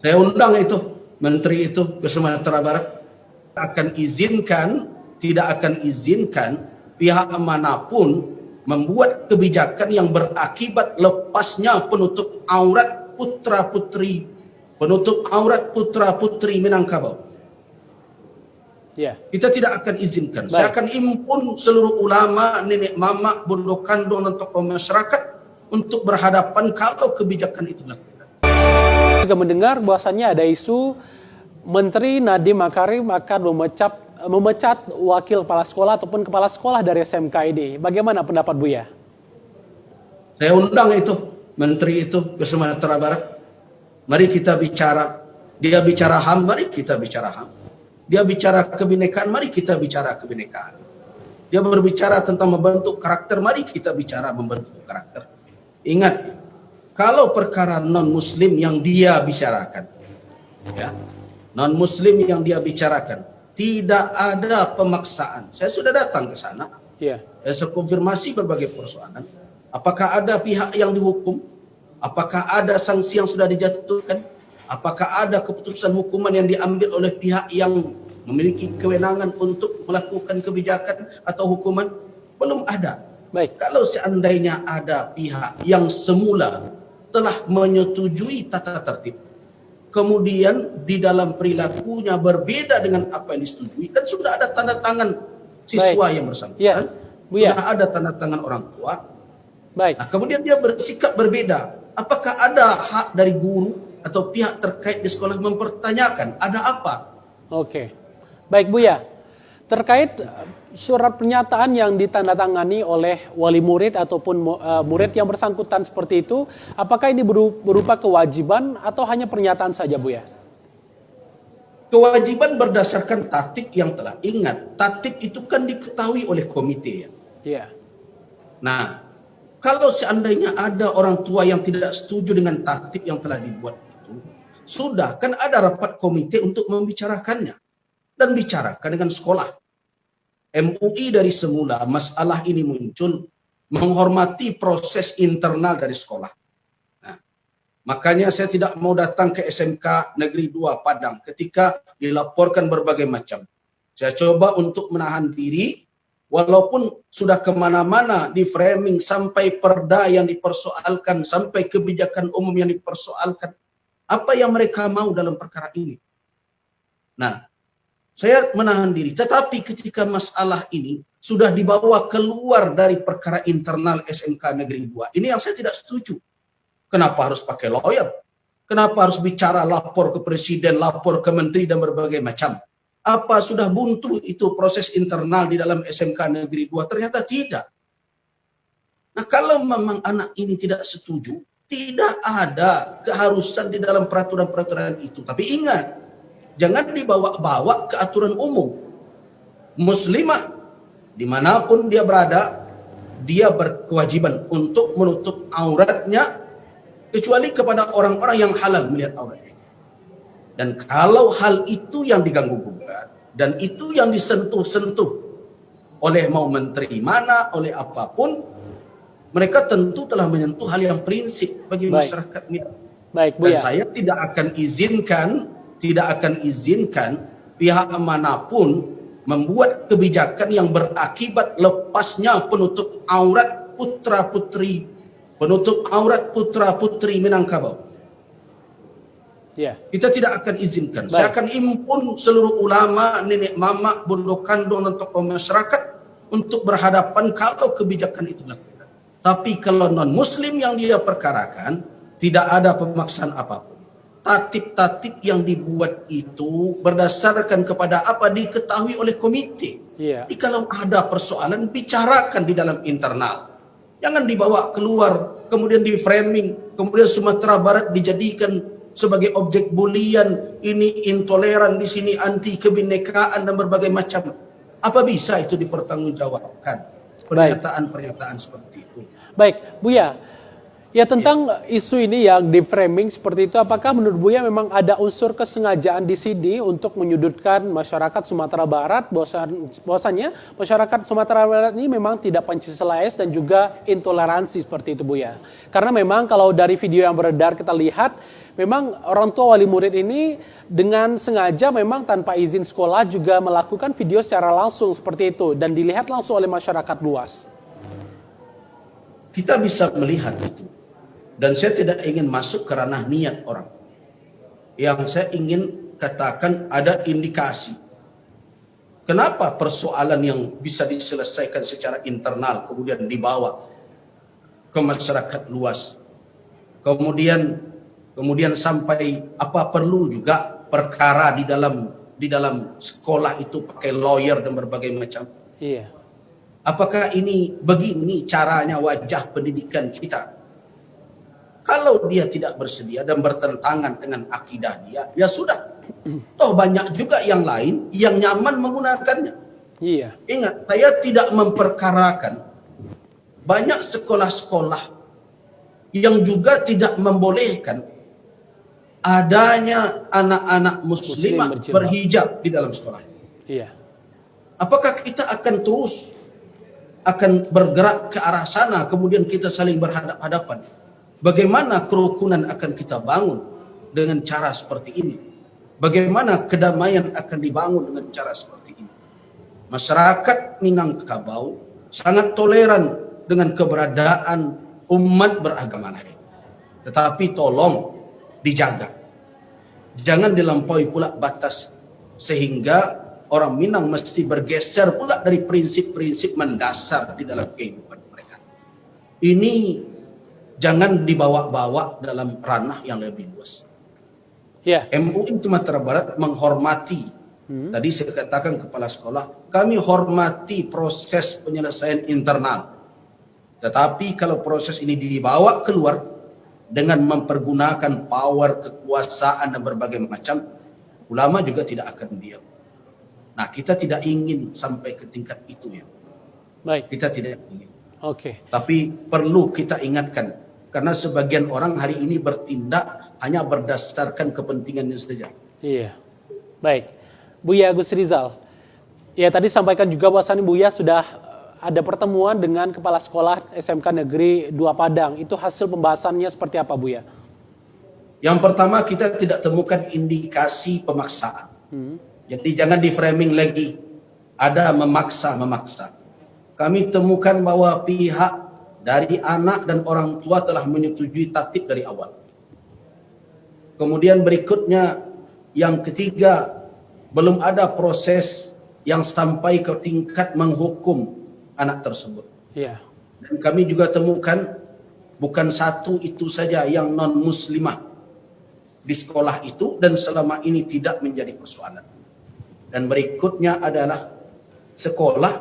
Saya undang itu menteri itu ke Sumatera Barat. Tidak akan izinkan pihak manapun membuat kebijakan yang berakibat lepasnya penutup aurat putra-putri Minangkabau. Ya. Kita tidak akan izinkan. Saya akan impun seluruh ulama, nenek mama, bondo kandung dan tokoh masyarakat untuk berhadapan kalau kebijakan itu dilakukan. Juga mendengar bahwasannya ada isu Menteri Nadiem Makarim akan memecat wakil kepala sekolah ataupun kepala sekolah dari SMK ini. Bagaimana pendapat Buya? Saya undang itu menteri itu ke Sumatera Barat. Mari kita bicara. Dia bicara HAM, mari kita bicara HAM. Dia bicara kebinekaan, mari kita bicara kebinekaan. Dia berbicara tentang membentuk karakter, mari kita bicara membentuk karakter. Ingat, kalau perkara non-muslim yang dia bicarakan, ya, non-muslim yang dia bicarakan, tidak ada pemaksaan. Saya sudah datang ke sana. Saya konfirmasi berbagai persoalan. Apakah ada pihak yang dihukum? Apakah ada sanksi yang sudah dijatuhkan? Apakah ada keputusan hukuman yang diambil oleh pihak yang memiliki kewenangan untuk melakukan kebijakan atau hukuman? Belum ada. Baik. Kalau seandainya ada pihak yang semula telah menyetujui tata tertib, kemudian di dalam perilakunya berbeda dengan apa yang disetujui, kan sudah ada tanda tangan siswa yang bersangkutan, sudah ada tanda tangan orang tua. Nah, kemudian dia bersikap berbeda. Apakah ada hak dari guru atau pihak terkait di sekolah mempertanyakan ada apa? Oke. Baik Buya, terkait surat pernyataan yang ditandatangani oleh wali murid ataupun murid yang bersangkutan seperti itu, apakah ini berupa kewajiban atau hanya pernyataan saja Buya? Kewajiban berdasarkan tatip yang telah ingat. Tatip itu kan diketahui oleh komite. Iya. Nah, kalau seandainya ada orang tua yang tidak setuju dengan tatip yang telah dibuat itu, sudah kan ada rapat komite untuk membicarakannya dan bicarakan dengan sekolah. MUI dari semula masalah ini muncul menghormati proses internal dari sekolah. Nah, makanya saya tidak mau datang ke SMK Negeri 2 Padang ketika dilaporkan berbagai macam. Saya coba untuk menahan diri, walaupun sudah kemana-mana di framing sampai perda yang dipersoalkan, sampai kebijakan umum yang dipersoalkan. Apa yang mereka mau dalam perkara ini? Nah, saya menahan diri. Tetapi ketika masalah ini sudah dibawa keluar dari perkara internal SMK Negeri 2, ini yang saya tidak setuju. Kenapa harus pakai lawyer? Kenapa harus bicara lapor ke presiden, lapor ke menteri dan berbagai macam? Apa sudah buntu itu proses internal di dalam SMK Negeri 2? Ternyata tidak. Nah, kalau memang anak ini tidak setuju, tidak ada keharusan di dalam peraturan-peraturan itu. Tapi ingat, jangan dibawa-bawa ke aturan umum. Muslimah, dimanapun dia berada, dia berkewajiban untuk menutup auratnya, kecuali kepada orang-orang yang halal melihat auratnya. Dan kalau hal itu yang diganggu-gugat, dan itu yang disentuh-sentuh oleh mau menteri mana, oleh apapun, mereka tentu telah menyentuh hal yang prinsip bagi masyarakat ini. Dan saya tidak akan izinkan pihak manapun membuat kebijakan yang berakibat lepasnya penutup aurat putra-putri Minangkabau. Kita tidak akan izinkan. Saya akan impun seluruh ulama, nenek mama, bondo kandung dan tokoh masyarakat untuk berhadapan kalau kebijakan itu dilakukan. Tapi kalau non-muslim yang dia perkarakan, tidak ada pemaksaan apapun. Tatip-tatip yang dibuat itu berdasarkan kepada apa diketahui oleh komite. Jadi kalau ada persoalan, bicarakan di dalam internal. Jangan dibawa keluar, kemudian di framing, kemudian Sumatera Barat dijadikan sebagai objek bulian, ini intoleran, di sini anti kebinekaan dan berbagai macam. Apa bisa itu dipertanggungjawabkan? Pernyataan-pernyataan seperti itu. Baik, Buya. Ya, tentang isu ini yang di framing seperti itu, apakah menurut Buya memang ada unsur kesengajaan di sini untuk menyudutkan masyarakat Sumatera Barat, bahwasannya masyarakat Sumatera Barat ini memang tidak Pancasilais dan juga intoleransi seperti itu, Buya? Karena memang kalau dari video yang beredar kita lihat, memang orang tua wali murid ini dengan sengaja memang tanpa izin sekolah juga melakukan video secara langsung seperti itu dan dilihat langsung oleh masyarakat luas. Kita bisa melihat itu. Dan saya tidak ingin masuk ke ranah niat orang. Yang saya ingin katakan ada indikasi. Kenapa persoalan yang bisa diselesaikan secara internal kemudian dibawa ke masyarakat luas. Kemudian sampai apa perlu juga perkara di dalam sekolah itu pakai lawyer dan berbagai macam. Iya. Apakah ini begini caranya wajah pendidikan kita? Kalau dia tidak bersedia dan bertentangan dengan akidah dia, ya sudah. Toh banyak juga yang lain yang nyaman menggunakannya. Iya. Ingat, saya tidak memperkarakan banyak sekolah-sekolah yang juga tidak membolehkan adanya anak-anak muslimah berhijab di dalam sekolah. Iya. Apakah kita akan terus bergerak ke arah sana, kemudian kita saling berhadapan-hadapan? Bagaimana kerukunan akan kita bangun dengan cara seperti ini? Bagaimana kedamaian akan dibangun dengan cara seperti ini? Masyarakat Minangkabau sangat toleran dengan keberadaan umat beragama lain. Tetapi tolong dijaga. Jangan dilampaui pula batas sehingga orang Minang mesti bergeser pula dari prinsip-prinsip mendasar di dalam kehidupan mereka. Ini jangan dibawa-bawa dalam ranah yang lebih luas. Ya. MUI Sumatera Barat menghormati, tadi saya katakan kepala sekolah, kami hormati proses penyelesaian internal. Tetapi kalau proses ini dibawa keluar dengan mempergunakan power, kekuasaan dan berbagai macam, ulama juga tidak akan diam. Nah, kita tidak ingin sampai ke tingkat itu ya. Baik. Kita tidak ingin. Oke. Tapi perlu kita ingatkan. Karena sebagian orang hari ini bertindak hanya berdasarkan kepentingannya saja. Iya. Baik. Buya Agus Rizal. Ya, tadi sampaikan juga bahwasannya Buya sudah ada pertemuan dengan Kepala Sekolah SMK Negeri 2 Padang. Itu hasil pembahasannya seperti apa, Buya? Yang pertama, kita tidak temukan indikasi pemaksaan. Jadi jangan di framing lagi ada memaksa. Kami temukan bahwa pihak dari anak dan orang tua telah menyetujui tatib dari awal. Kemudian berikutnya, yang ketiga, belum ada proses yang sampai ke tingkat menghukum anak tersebut. Iya. Dan kami juga temukan bukan satu itu saja yang non-muslimah di sekolah itu dan selama ini tidak menjadi persoalan. Dan berikutnya adalah sekolah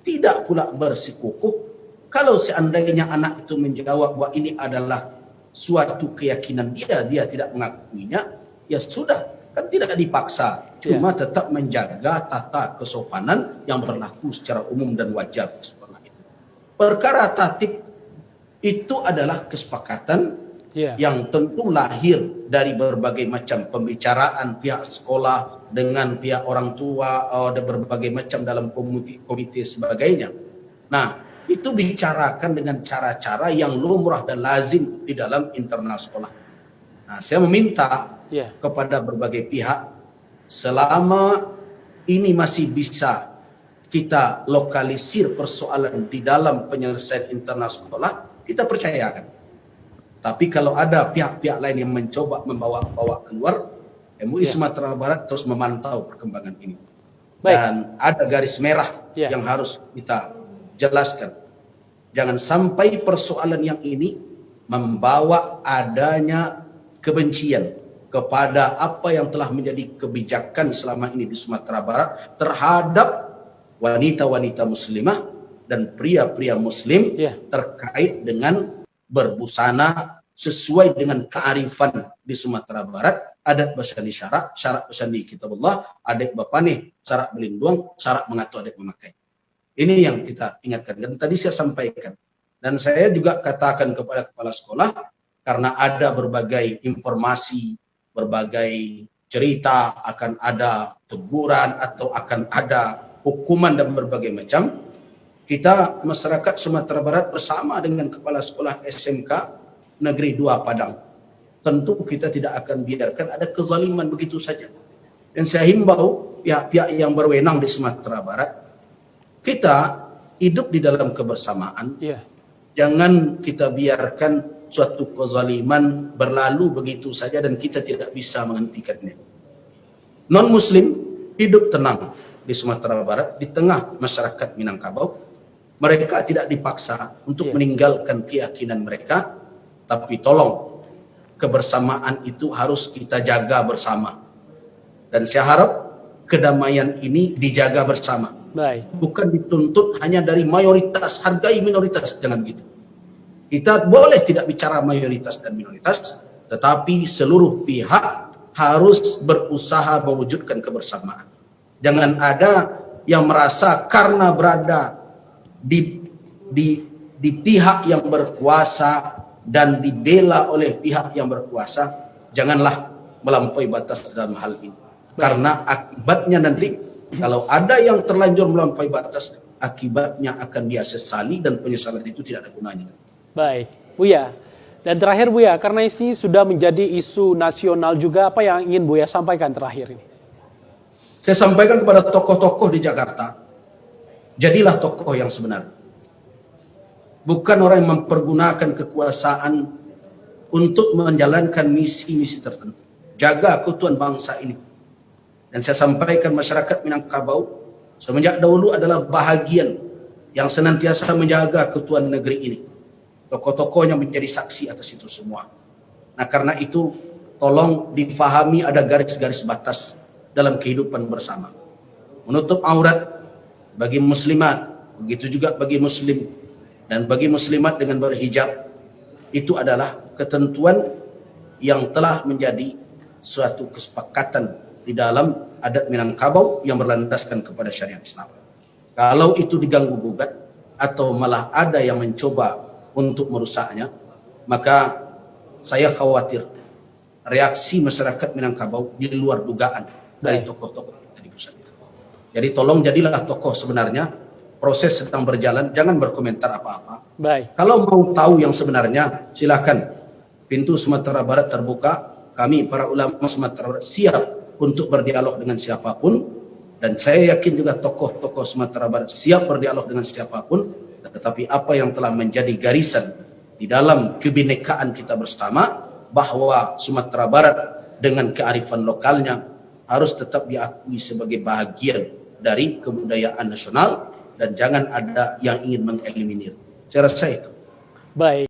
tidak pula bersikukuh kalau seandainya anak itu menjawab bahwa ini adalah suatu keyakinan dia tidak mengakuinya, ya sudah, kan tidak dipaksa, cuma tetap menjaga tata kesopanan yang berlaku secara umum dan wajar di sekolah itu. Perkara tatib itu adalah kesepakatan yang tentu lahir dari berbagai macam pembicaraan pihak sekolah dengan pihak orang tua dan berbagai macam dalam komite sebagainya. Nah, itu bicarakan dengan cara-cara yang lumrah dan lazim di dalam internal sekolah. Nah, saya meminta kepada berbagai pihak, selama ini masih bisa kita lokalisir persoalan di dalam penyelesaian internal sekolah, kita percayakan. Tapi kalau ada pihak-pihak lain yang mencoba membawa keluar, MUI Sumatera Barat terus memantau perkembangan ini. Dan ada garis merah yang harus kita jelaskan. Jangan sampai persoalan yang ini membawa adanya kebencian kepada apa yang telah menjadi kebijakan selama ini di Sumatera Barat terhadap wanita-wanita muslimah dan pria-pria muslim terkait dengan berbusana sesuai dengan kearifan di Sumatera Barat, adat basani syarak basani kitabullah, adat bapane, syarak belindung, syarak mengatur adat memakai. Ini yang kita ingatkan. Dan tadi saya sampaikan, Dan saya juga katakan kepada kepala sekolah, karena ada berbagai informasi, berbagai cerita akan ada teguran atau akan ada hukuman dan berbagai macam, kita masyarakat Sumatera Barat bersama dengan kepala sekolah SMK Negeri 2 Padang, tentu kita tidak akan biarkan ada kezaliman begitu saja. Dan saya himbau pihak-pihak yang berwenang di Sumatera Barat, kita hidup di dalam kebersamaan. Jangan kita biarkan suatu kezaliman berlalu begitu saja dan kita tidak bisa menghentikannya. Non-Muslim hidup tenang di Sumatera Barat, di tengah masyarakat Minangkabau. Mereka tidak dipaksa untuk meninggalkan keyakinan mereka, tapi tolong kebersamaan itu harus kita jaga bersama. Dan saya harap kedamaian ini dijaga bersama. Bukan dituntut hanya dari mayoritas, hargai minoritas, jangan begitu. Kita boleh tidak bicara mayoritas dan minoritas, tetapi seluruh pihak harus berusaha mewujudkan kebersamaan. Jangan ada yang merasa karena berada di pihak yang berkuasa dan dibela oleh pihak yang berkuasa, janganlah melampaui batas dalam hal ini. Karena akibatnya nanti, kalau ada yang terlanjur melampaui batas, akibatnya akan dia sesali dan penyesalan itu tidak ada gunanya. Baik, Buya. Dan terakhir Buya, karena ini sudah menjadi isu nasional juga, apa yang ingin Buya sampaikan terakhir ini? Saya sampaikan kepada tokoh-tokoh di Jakarta, jadilah tokoh yang sebenarnya. Bukan orang yang mempergunakan kekuasaan untuk menjalankan misi-misi tertentu. Jaga keutuhan bangsa ini. Dan saya sampaikan masyarakat Minangkabau semenjak dahulu adalah bahagian yang senantiasa menjaga keutuhan negeri ini. Tokoh-tokohnya menjadi saksi atas itu semua. Nah, karena itu tolong difahami ada garis-garis batas dalam kehidupan bersama. Menutup aurat bagi muslimat, begitu juga bagi muslim, dan bagi muslimat dengan berhijab, itu adalah ketentuan yang telah menjadi suatu kesepakatan di dalam adat Minangkabau yang berlandaskan kepada syariat Islam. Kalau itu diganggu gugat atau malah ada yang mencoba untuk merusaknya, maka saya khawatir reaksi masyarakat Minangkabau di luar dugaan dari tokoh-tokoh di pusat itu. Jadi tolong jadilah tokoh sebenarnya. Proses sedang berjalan, jangan berkomentar apa-apa. Kalau mau tahu yang sebenarnya, silakan. Pintu Sumatera Barat terbuka. Kami para ulama Sumatera Barat siap untuk berdialog dengan siapapun, dan saya yakin juga tokoh-tokoh Sumatera Barat siap berdialog dengan siapapun. Tetapi apa yang telah menjadi garisan di dalam kebinekaan kita bersama, bahwa Sumatera Barat dengan kearifan lokalnya harus tetap diakui sebagai bahagian dari kebudayaan nasional, dan jangan ada yang ingin mengeliminir. Saya rasa itu. Baik.